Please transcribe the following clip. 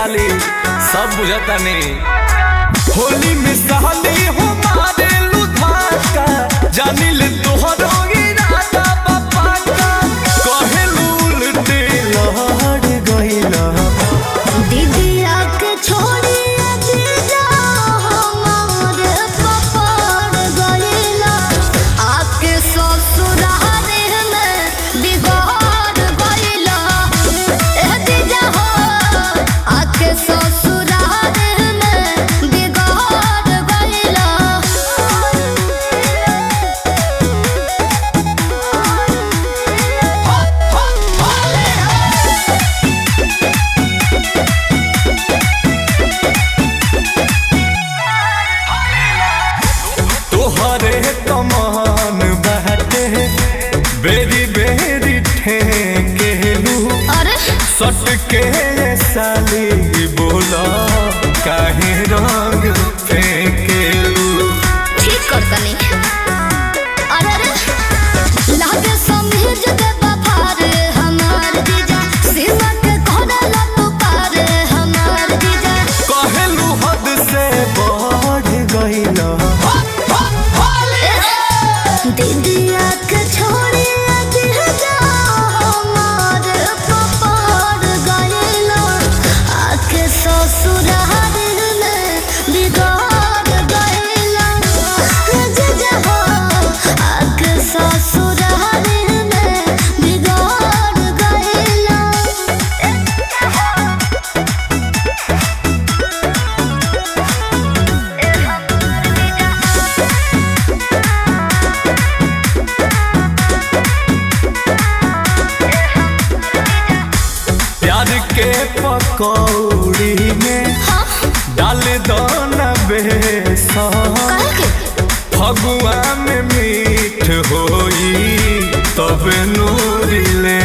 साली सब बुझता नहीं। होली में साली हो मारे लुधाका जानी ले तोहरो इरादा बापा का कहे उल्टे लहड़ गइला दीदिया के छोड़ी दीजा हमारे पपड़ गइला आपके ससुराल में बिगाड़ गइला ए दीजा हो आपके ससुराल में बिगाड़ गइला। तोहरे कमान बहते बेरी बेरी ठेकेलू अरे सट के साली बोला काहे रंग फेंकेलू। ठीक करता नहीं अरे अरे लागे समझ दे बाफार हमार जीजा सीमा के कोडला तू पार हमार जीजा कहेलू हद से बढ़ गइला दीदिया के छोड़ी दीजा हमार पपड़ गइला आके ससुराल में बिगाड़ गइला जीजा हो आके ससुराल में बिगाड़ गइला। प्यार के पकौड़ी में डाल दो न बेसन काहे के फगुआ में मीठ होई तब नूरी ले